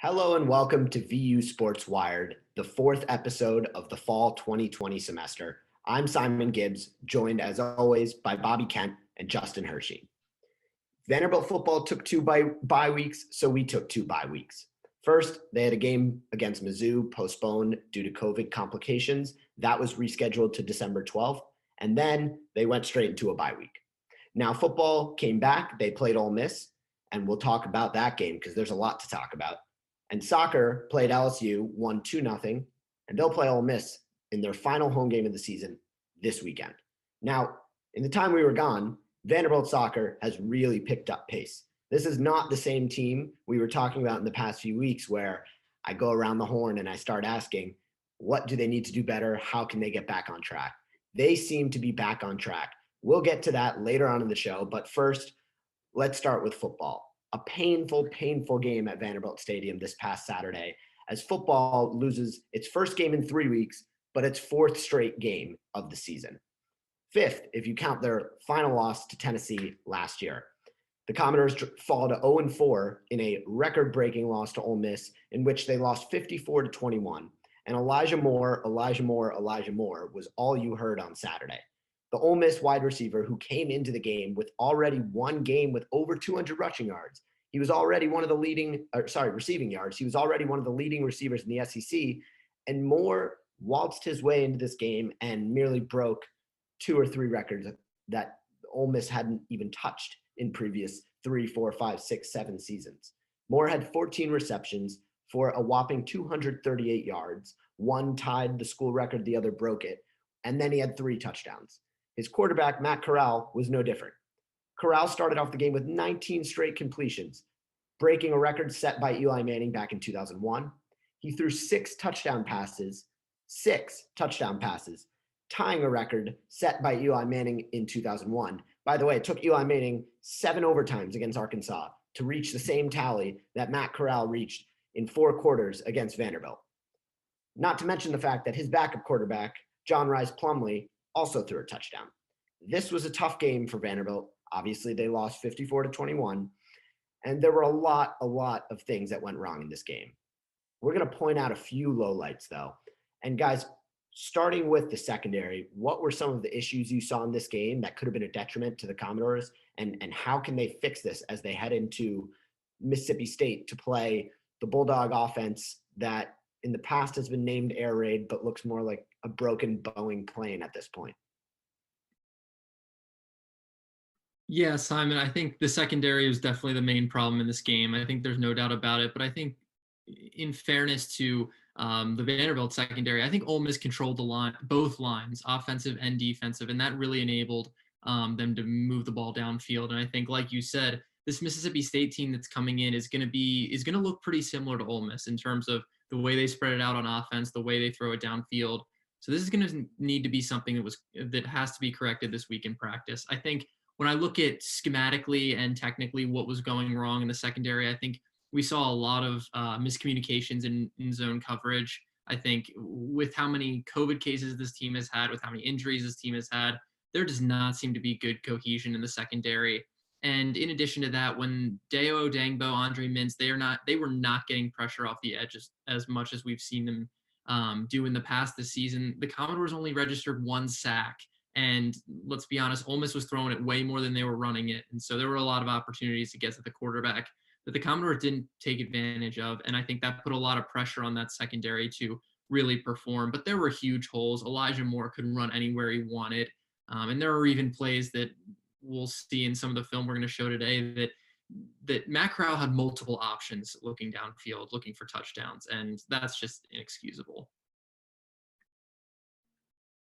Hello and welcome to VU Sports Wired, the fourth episode of the fall 2020 semester. I'm Simon Gibbs, joined as always by Bobby Kent and Justin Hershey. Vanderbilt football took two bye weeks, so we took two bye weeks. First, they had a game against Mizzou postponed due to COVID complications. That was rescheduled to December 12th, and then they went straight into a bye week. Now football came back, they played Ole Miss, and we'll talk about that game because there's a lot to talk about. And soccer played LSU, won 2-0, and they'll play Ole Miss in their final home game of the season this weekend. Now, in the time we were gone, Vanderbilt soccer has really picked up pace. This is not the same team we were talking about in the past few weeks where I go around the horn and I start asking, what do they need to do better? How can they get back on track? They seem to be back on track. We'll get to that later on in the show, but first, let's start with football. A painful game at Vanderbilt Stadium this past Saturday as football loses its first game in 3 weeks, but its fourth straight game of the season. Fifth, if you count their final loss to Tennessee last year. The Commodores fall to 0-4 in a record-breaking loss to Ole Miss in which they lost 54-21. And Elijah Moore was all you heard on Saturday. The Ole Miss wide receiver who came into the game with already one game with over 200 rushing yards. He was already receiving yards. He was already one of the leading receivers in the SEC. And Moore waltzed his way into this game and merely broke 2 or 3 records that Ole Miss hadn't even touched in previous 3, 4, 5, 6, 7 seasons. Moore had 14 receptions for a whopping 238 yards. One tied the school record, the other broke it. And then he had 3 touchdowns. His quarterback, Matt Corral, was no different. Corral started off the game with 19 straight completions, breaking a record set by Eli Manning back in 2001. He threw 6 touchdown passes, tying a record set by Eli Manning in 2001. By the way, it took Eli Manning 7 overtimes against Arkansas to reach the same tally that Matt Corral reached in 4 quarters against Vanderbilt. Not to mention the fact that his backup quarterback, John Rice Plumlee, also threw a touchdown. This was a tough game for Vanderbilt. Obviously, they lost 54-21, and there were a lot of things that went wrong in this game. We're going to point out a few lowlights, though. And guys, starting with the secondary, what were some of the issues you saw in this game that could have been a detriment to the Commodores, and how can they fix this as they head into Mississippi State to play the Bulldog offense that in the past has been named air raid, but looks more like a broken Boeing plane at this point? Yeah, Simon, I think the secondary was definitely the main problem in this game. I think there's no doubt about it. But I think in fairness to the Vanderbilt secondary, I think Ole Miss controlled both lines, offensive and defensive, and that really enabled them to move the ball downfield. And I think, like you said, this Mississippi State team that's coming in is going to look pretty similar to Ole Miss in terms of the way they spread it out on offense, the way they throw it downfield. So this is going to need to be something that has to be corrected this week in practice. I think when I look at schematically and technically what was going wrong in the secondary, I think we saw a lot of miscommunications in zone coverage. I think with how many COVID cases this team has had, with how many injuries this team has had, there does not seem to be good cohesion in the secondary. And in addition to that, when Deo Dangbo, Andre Mintz, they were not getting pressure off the edge as much as we've seen them do in the past this season. The Commodores only registered 1 sack. And let's be honest, Ole Miss was throwing it way more than they were running it. And so there were a lot of opportunities to get to the quarterback that the Commodores didn't take advantage of. And I think that put a lot of pressure on that secondary to really perform. But there were huge holes. Elijah Moore couldn't run anywhere he wanted. And there are even plays that we'll see in some of the film we're going to show today that Matt Corral had multiple options looking downfield, looking for touchdowns. And that's just inexcusable.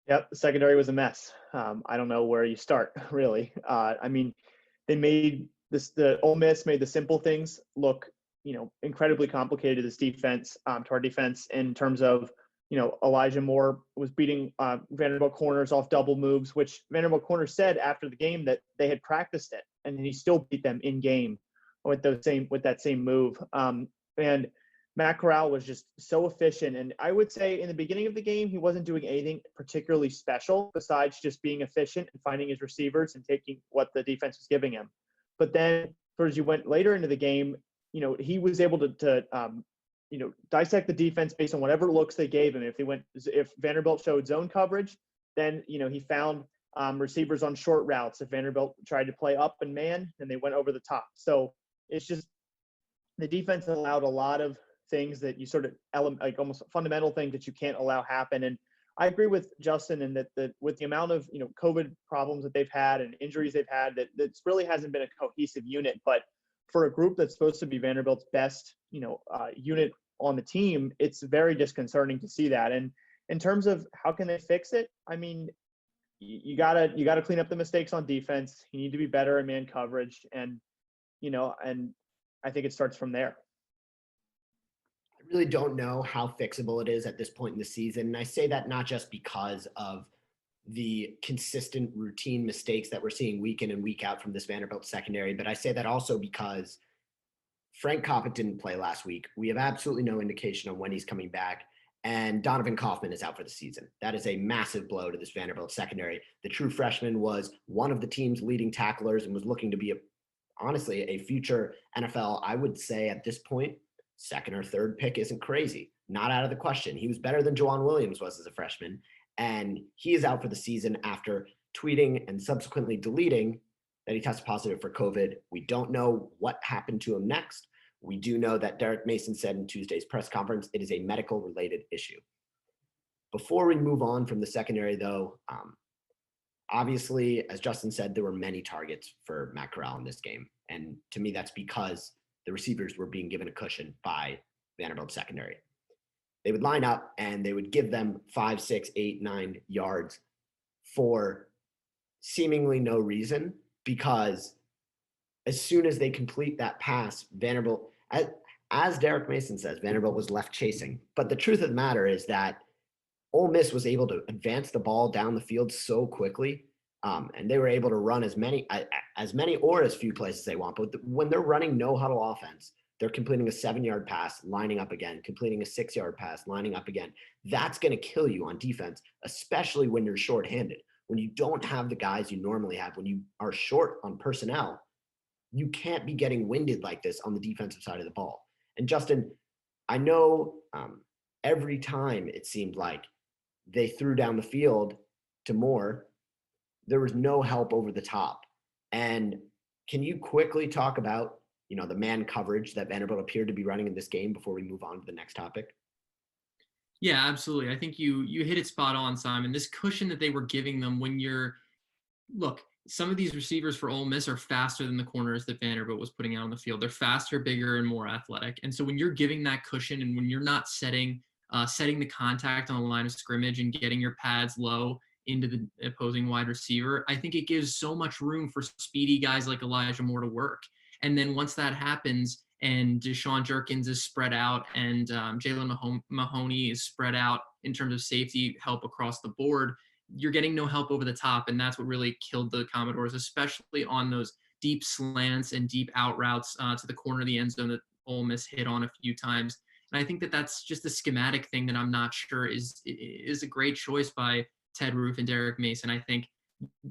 Yep, the secondary was a mess. I don't know where you start, really. I mean, the Ole Miss made the simple things look, incredibly complicated. This defense, to our defense, in terms of, Elijah Moore was beating Vanderbilt corners off double moves, which Vanderbilt corners said after the game that they had practiced it, and he still beat them in game with that same move. And Matt Corral was just so efficient. And I would say in the beginning of the game, he wasn't doing anything particularly special besides just being efficient and finding his receivers and taking what the defense was giving him. But then as you went later into the game, he was able to dissect the defense based on whatever looks they gave him. If Vanderbilt showed zone coverage, then, he found receivers on short routes. If Vanderbilt tried to play up and man, then they went over the top. So it's just the defense allowed a lot of things that you sort of like almost fundamental things that you can't allow happen. And I agree with Justin in that with the amount of, COVID problems that they've had and injuries they've had, that really hasn't been a cohesive unit. But for a group that's supposed to be Vanderbilt's best, unit on the team, it's very disconcerting to see that. And in terms of how can they fix it, I mean, you gotta clean up the mistakes on defense. You need to be better in man coverage, and I think it starts from there. I really don't know how fixable it is at this point in the season. And I say that not just because of the consistent routine mistakes that we're seeing week in and week out from this Vanderbilt secondary, but I say that also because Frank Coppett didn't play last week. We have absolutely no indication on when he's coming back. And Donovan Kaufman is out for the season. That is a massive blow to this Vanderbilt secondary. The true freshman was one of the team's leading tacklers and was looking to be honestly a future NFL, I would say at this point, second or third pick isn't crazy. Not out of the question. He was better than Juwan Williams was as a freshman. And he is out for the season after tweeting and subsequently deleting that he tested positive for COVID. We don't know what happened to him next. We do know that Derek Mason said in Tuesday's press conference, it is a medical related issue. Before we move on from the secondary though, obviously, as Justin said, there were many targets for Matt Corral in this game. And to me, that's because the receivers were being given a cushion by Vanderbilt secondary. They would line up and they would give them 5, 6, 8, 9 yards for seemingly no reason, because as soon as they complete that pass, Vanderbilt, as Derek Mason says, Vanderbilt was left chasing. But the truth of the matter is that Ole Miss was able to advance the ball down the field so quickly, and they were able to run as many or as few plays as they want. But when they're running no huddle offense, they're completing a 7-yard pass, lining up again, completing a 6-yard pass, lining up again. That's going to kill you on defense, especially when you're shorthanded. When you don't have the guys you normally have, when you are short on personnel, you can't be getting winded like this on the defensive side of the ball. And Justin, I know every time it seemed like they threw down the field to Moore, there was no help over the top. And can you quickly talk about, the man coverage that Vanderbilt appeared to be running in this game before we move on to the next topic? Yeah, absolutely. I think you hit it spot on, Simon. This cushion that they were giving them look, some of these receivers for Ole Miss are faster than the corners that Vanderbilt was putting out on the field. They're faster, bigger, and more athletic. And so when you're giving that cushion and when you're not setting the contact on the line of scrimmage and getting your pads low into the opposing wide receiver, I think it gives so much room for speedy guys like Elijah Moore to work. And then once that happens and Deshaun Jerkins is spread out and Jalen Mahoney is spread out in terms of safety help across the board, you're getting no help over the top. And that's what really killed the Commodores, especially on those deep slants and deep out routes to the corner of the end zone that Ole Miss hit on a few times. And I think that that's just a schematic thing that I'm not sure is a great choice by Ted Roof and Derek Mason. I think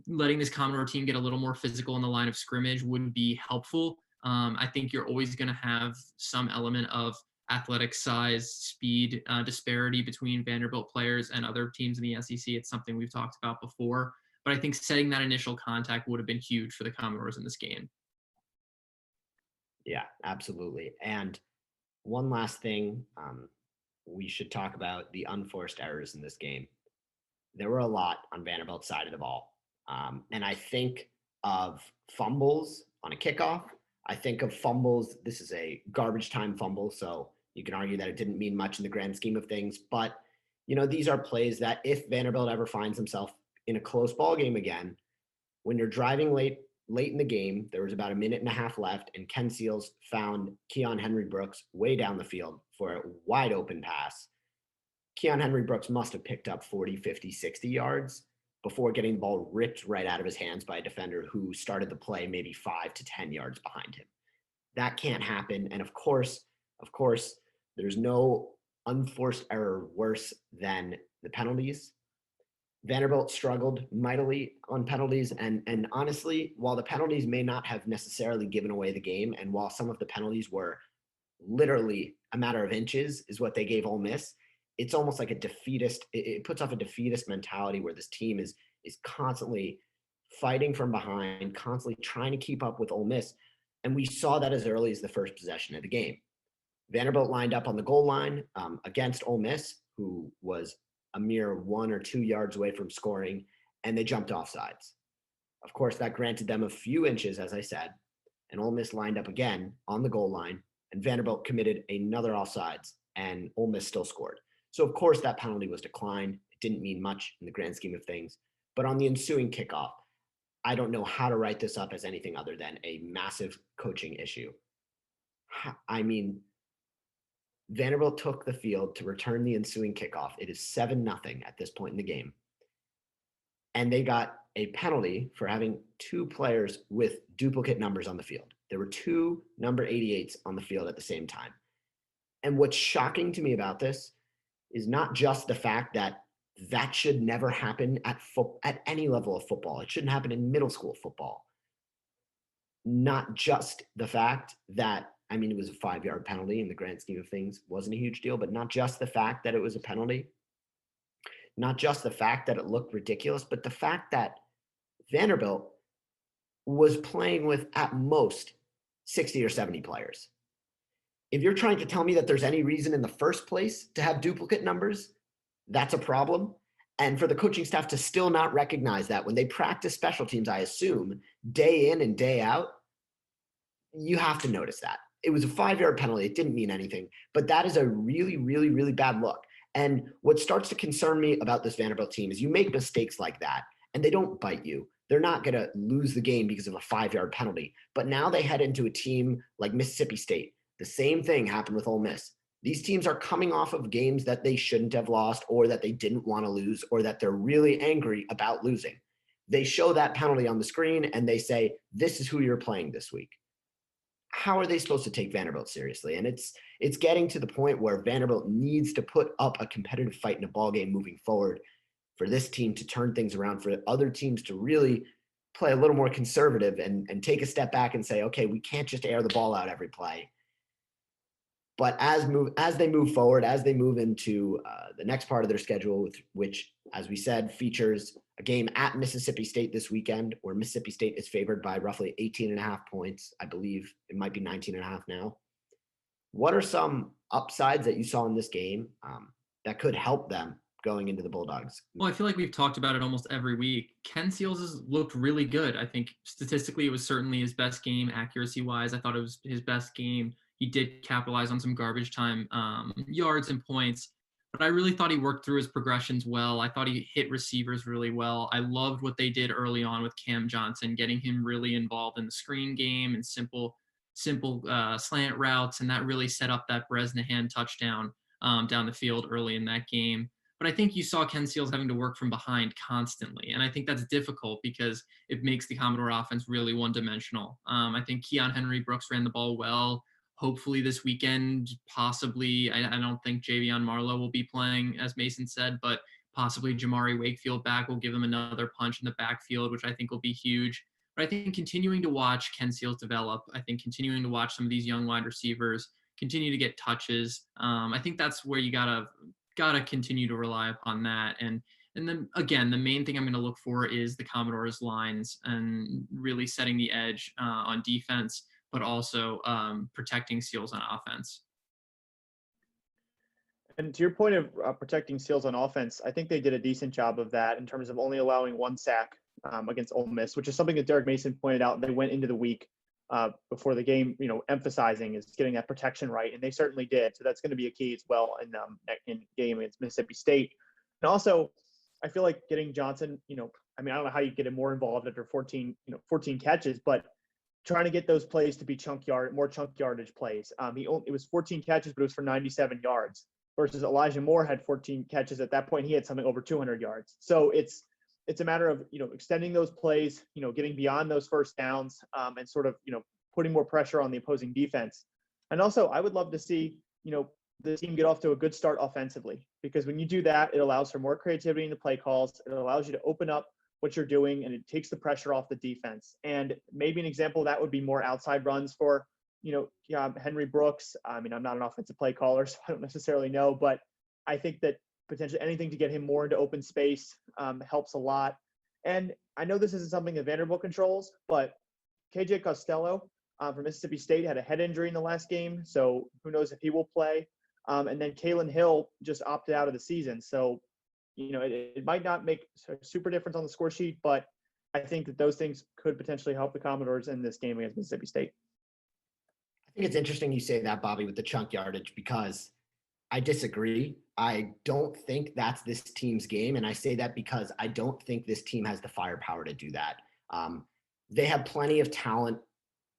letting this Commodore team get a little more physical in the line of scrimmage would be helpful. I think you're always going to have some element of athletic size, speed disparity between Vanderbilt players and other teams in the SEC. It's something we've talked about before, but I think setting that initial contact would have been huge for the Commodores in this game. Yeah, absolutely. And one last thing, we should talk about the unforced errors in this game. There were a lot on Vanderbilt's side of the ball. And I think of fumbles on a kickoff. I think of fumbles. This is a garbage time fumble, so you can argue that it didn't mean much in the grand scheme of things. But, these are plays that if Vanderbilt ever finds himself in a close ball game again, when you're driving late in the game, there was about a minute and a half left, and Ken Seals found Keon Henry Brooks way down the field for a wide open pass. Keon Henry Brooks must have picked up 40, 50, 60 yards before getting the ball ripped right out of his hands by a defender who started the play maybe 5 to 10 yards behind him. That can't happen. And of course, there's no unforced error worse than the penalties. Vanderbilt struggled mightily on penalties. And honestly, while the penalties may not have necessarily given away the game, and while some of the penalties were literally a matter of inches is what they gave Ole Miss. It's almost like a defeatist. It puts off a defeatist mentality where this team is constantly fighting from behind, constantly trying to keep up with Ole Miss. And we saw that as early as the first possession of the game. Vanderbilt lined up on the goal line against Ole Miss, who was a mere 1 or 2 yards away from scoring, and they jumped off sides. Of course, that granted them a few inches, as I said, and Ole Miss lined up again on the goal line, and Vanderbilt committed another offsides, and Ole Miss still scored. So, of course, that penalty was declined. It didn't mean much in the grand scheme of things. But on the ensuing kickoff, I don't know how to write this up as anything other than a massive coaching issue. I mean, Vanderbilt took the field to return the ensuing kickoff. It is 7-0 at this point in the game. And they got a penalty for having 2 players with duplicate numbers on the field. There were 2 number 88s on the field at the same time. And what's shocking to me about this is not just the fact that that should never happen at any level of football. It shouldn't happen in middle school football. Not just the fact that, I mean, it was a 5-yard penalty in the grand scheme of things, wasn't a huge deal, but not just the fact that it was a penalty, not just the fact that it looked ridiculous, but the fact that Vanderbilt was playing with at most 60 or 70 players. If you're trying to tell me that there's any reason in the first place to have duplicate numbers, that's a problem. And for the coaching staff to still not recognize that when they practice special teams, I assume, day in and day out, you have to notice that. It was a 5-yard penalty. It didn't mean anything, but that is a really, really, really bad look. And what starts to concern me about this Vanderbilt team is you make mistakes like that and they don't bite you. They're not going to lose the game because of a 5-yard penalty. But now they head into a team like Mississippi State. The same thing happened with Ole Miss. These teams are coming off of games that they shouldn't have lost or that they didn't want to lose or that they're really angry about losing. They show that penalty on the screen and they say, this is who you're playing this week. How are they supposed to take Vanderbilt seriously? And it's getting to the point where Vanderbilt needs to put up a competitive fight in a ball game moving forward for this team to turn things around, for other teams to really play a little more conservative and take a step back and say, okay, we can't just air the ball out every play. But as they move forward, as they move into the next part of their schedule, which, as we said, features a game at Mississippi State this weekend, where Mississippi State is favored by roughly 18.5 points. I believe it might be 19.5 now. What are some upsides that you saw in this game that could help them going into the Bulldogs? Well, I feel like we've talked about it almost every week. Ken Seals has looked really good. I think statistically it was certainly his best game, accuracy-wise. I thought it was his best game. He did capitalize on some garbage time yards and points, but I really thought he worked through his progressions well. I thought he hit receivers really well. I loved what they did early on with Cam Johnson, getting him really involved in the screen game and simple slant routes, and that really set up that Bresnahan touchdown down the field early in that game. But I think you saw Ken Seals having to work from behind constantly, and I think that's difficult because it makes the Commodore offense really one-dimensional. I think Keon Henry Brooks ran the ball well. Hopefully this weekend, possibly, I don't think Javion Marlowe will be playing, as Mason said, but possibly Jamari Wakefield back will give him another punch in the backfield, which I think will be huge. But I think continuing to watch Ken Seals develop, I think continuing to watch some of these young wide receivers continue to get touches, I think that's where you gotta continue to rely upon that. And then again, the main thing I'm going to look for is the Commodores lines and really setting the edge on defense, but also protecting Seals on offense. And to your point of protecting Seals on offense, I think they did a decent job of that in terms of only allowing 1 sack against Ole Miss, which is something that Derek Mason pointed out. They went into the week before the game, emphasizing is getting that protection right, and they certainly did. So that's going to be a key as well in game against Mississippi State. And also, I feel like getting Johnson, I don't know how you get him more involved after 14 catches, but trying to get those plays to be more chunk yardage plays. It was 14 catches, but it was for 97 yards versus Elijah Moore had 14 catches. At that point, he had something over 200 yards. So it's a matter of, extending those plays, getting beyond those first downs and sort of, putting more pressure on the opposing defense. And also I would love to see, the team get off to a good start offensively, because when you do that, it allows for more creativity in the play calls. It allows you to open up what you're doing, and it takes the pressure off the defense. And maybe an example of that would be more outside runs for Henry Brooks. I mean, I'm not an offensive play caller, so I don't necessarily know, but I think that potentially anything to get him more into open space helps a lot. And I know this isn't something that Vanderbilt controls, but KJ Costello from Mississippi State had a head injury in the last game, so who knows if he will play. And then Kalen Hill just opted out of the season, so it might not make a super difference on the score sheet, but I think that those things could potentially help the Commodores in this game against Mississippi State. I think it's interesting you say that, Bobby, with the chunk yardage, because I disagree. I don't think that's this team's game, and I say that because I don't think this team has the firepower to do that. They have plenty of talent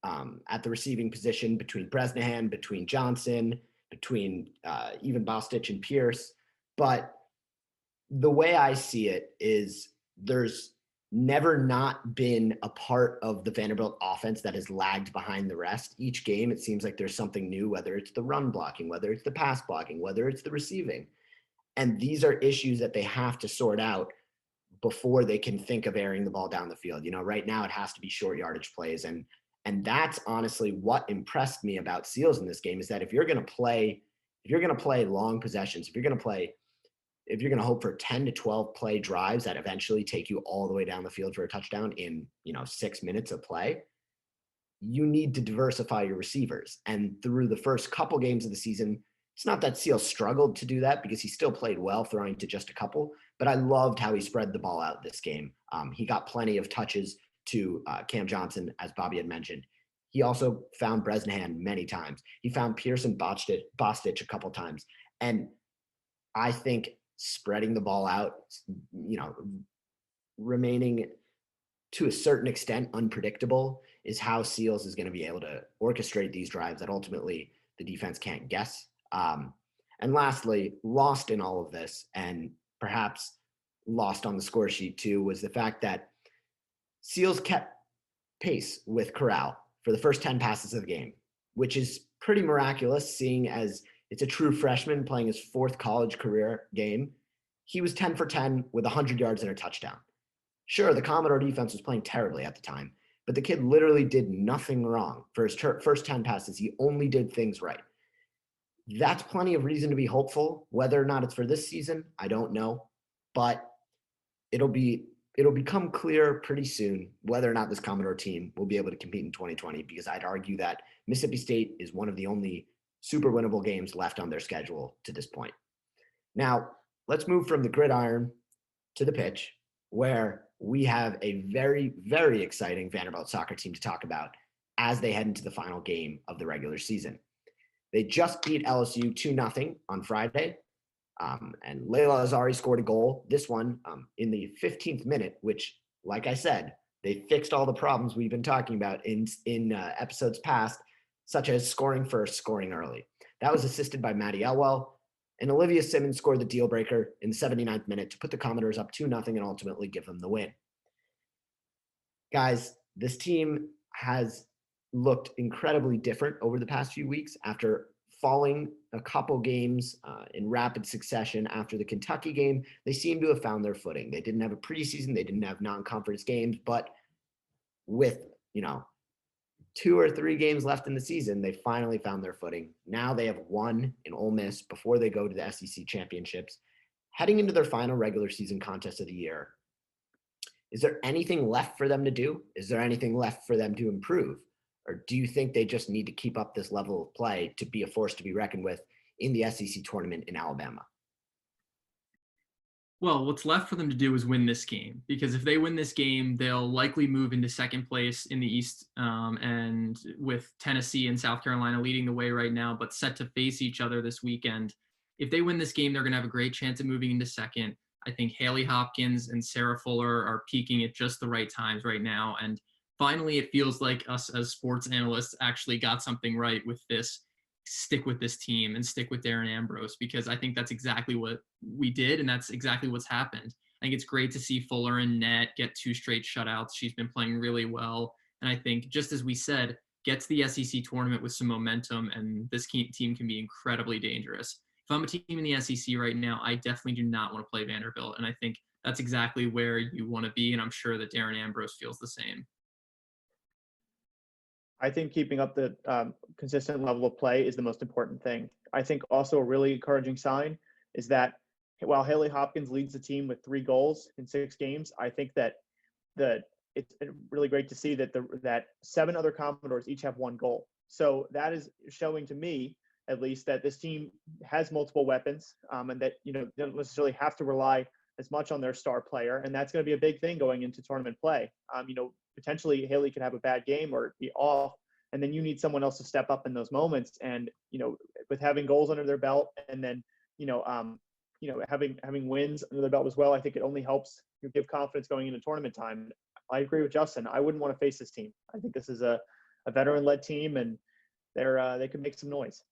at the receiving position between Bresnahan, between Johnson, between even Bostich and Pierce. But the way I see it is there's never not been a part of the Vanderbilt offense that has lagged behind the rest. Each game, it seems like there's something new, whether it's the run blocking, whether it's the pass blocking, whether it's the receiving. And these are issues that they have to sort out before they can think of airing the ball down the field. Right now it has to be short yardage plays. And that's honestly what impressed me about Seals in this game, is that if you're going to play long possessions, if you're going to hope for 10 to 12 play drives that eventually take you all the way down the field for a touchdown in 6 minutes of play, you need to diversify your receivers. And through the first couple games of the season, it's not that Seals struggled to do that, because he still played well throwing to just a couple, but I loved how he spread the ball out this game. He got plenty of touches to Cam Johnson, as Bobby had mentioned. He also found Bresnahan many times. He found Pearson Bostich a couple times. And I think spreading the ball out, remaining to a certain extent unpredictable, is how Seals is going to be able to orchestrate these drives that ultimately the defense can't guess. And lastly, lost in all of this, and perhaps lost on the score sheet too, was the fact that Seals kept pace with Corral for the first 10 passes of the game, which is pretty miraculous, seeing as it's a true freshman playing his fourth college career game. He was 10 for 10 with 100 yards and a touchdown. Sure, the Commodore defense was playing terribly at the time, but the kid literally did nothing wrong for his first 10 passes. He only did things right. That's plenty of reason to be hopeful. Whether or not it's for this season, I don't know, but it'll become clear pretty soon whether or not this Commodore team will be able to compete in 2020, because I'd argue that Mississippi State is one of the only super winnable games left on their schedule to this point. Now, let's move from the gridiron to the pitch, where we have a very, very exciting Vanderbilt soccer team to talk about as they head into the final game of the regular season. They just beat LSU 2-0 on Friday, and Layla Azari scored a goal, this one in the 15th minute, which, like I said, they fixed all the problems we've been talking about in episodes past, such as scoring first, scoring early. That was assisted by Maddie Elwell, and Olivia Simmons scored the deal breaker in the 79th minute to put the Commodores up 2-0 and ultimately give them the win. Guys, this team has looked incredibly different over the past few weeks after falling a couple games in rapid succession after the Kentucky game. They seem to have found their footing. They didn't have a preseason. They didn't have non-conference games, but with, 2 or 3 games left in the season, they finally found their footing. Now they have won in Ole Miss before they go to the SEC championships. Heading into their final regular season contest of the year, is there anything left for them to do? Is there anything left for them to improve? Or do you think they just need to keep up this level of play to be a force to be reckoned with in the SEC tournament in Alabama? Well, what's left for them to do is win this game, because if they win this game, they'll likely move into second place in the East, and with Tennessee and South Carolina leading the way right now, but set to face each other this weekend. If they win this game, they're going to have a great chance of moving into second. I think Haley Hopkins and Sarah Fuller are peaking at just the right times right now. And finally, it feels like us as sports analysts actually got something right with this. Stick with this team and stick with Darren Ambrose, because I think that's exactly what we did, and that's exactly what's happened. I think it's great to see Fuller and net get 2 straight shutouts. She's been playing really well, and I think, just as we said, get to the SEC tournament with some momentum, and this team can be incredibly dangerous. If I'm a team in the SEC right now, I definitely do not want to play Vanderbilt, and I think that's exactly where you want to be, and I'm sure that Darren Ambrose feels the same. I think keeping up the consistent level of play is the most important thing. I think also a really encouraging sign is that while Haley Hopkins leads the team with 3 goals in 6 games, I think that it's really great to see that that 7 other Commodores each have 1 goal. So that is showing to me, at least, that this team has multiple weapons, and that they don't necessarily have to rely as much on their star player, and that's going to be a big thing going into tournament play. Potentially Haley could have a bad game or be off, and then you need someone else to step up in those moments. And with having goals under their belt, and then having wins under their belt as well, I think it only helps give confidence going into tournament time. I agree with Justin. I wouldn't want to face this team. I think this is a veteran-led team, and they could make some noise.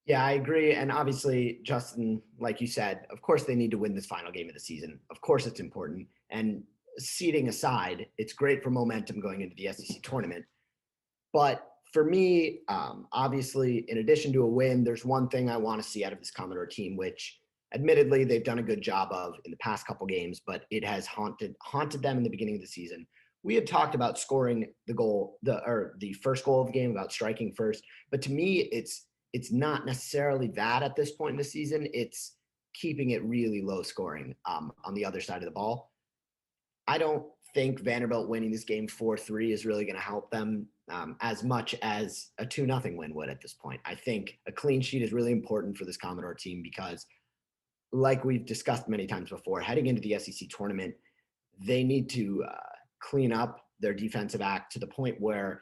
Yeah, I agree. And obviously, Justin, like you said, of course they need to win this final game of the season. Of course it's important. And seeding aside, it's great for momentum going into the SEC tournament. But for me, obviously, in addition to a win, there's one thing I want to see out of this Commodore team, which admittedly they've done a good job of in the past couple games, but it has haunted them in the beginning of the season. We had talked about scoring the first goal of the game, about striking first. But to me, it's not necessarily that at this point in the season. It's keeping it really low scoring on the other side of the ball. I don't think Vanderbilt winning this game 4-3 is really going to help them as much as a 2-0 win would at this point. I think a clean sheet is really important for this Commodore team because, like we've discussed many times before, heading into the SEC tournament, they need to clean up their defensive act to the point where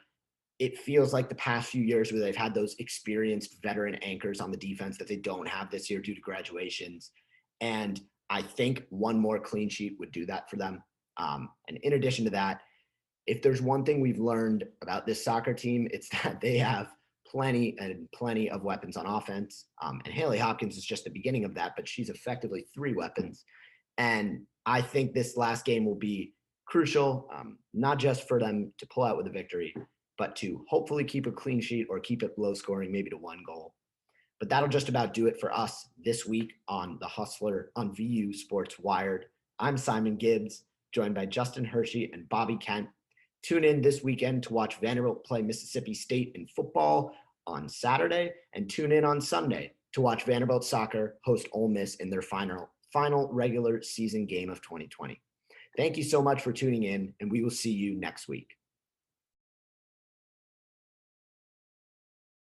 it feels like the past few years where they've had those experienced veteran anchors on the defense that they don't have this year due to graduations. And I think one more clean sheet would do that for them. And in addition to that, if there's one thing we've learned about this soccer team, it's that they have plenty of weapons on offense. And Haley Hopkins is just the beginning of that, but she's effectively 3 weapons. And I think this last game will be crucial, not just for them to pull out with a victory, but to hopefully keep a clean sheet or keep it low scoring, maybe to 1 goal. But that'll just about do it for us this week on The Hustler on VU Sports Wired. I'm Simon Gibbs, joined by Justin Hershey and Bobby Kent. Tune in this weekend to watch Vanderbilt play Mississippi State in football on Saturday, and tune in on Sunday to watch Vanderbilt soccer host Ole Miss in their final regular season game of 2020. Thank you so much for tuning in, and we will see you next week.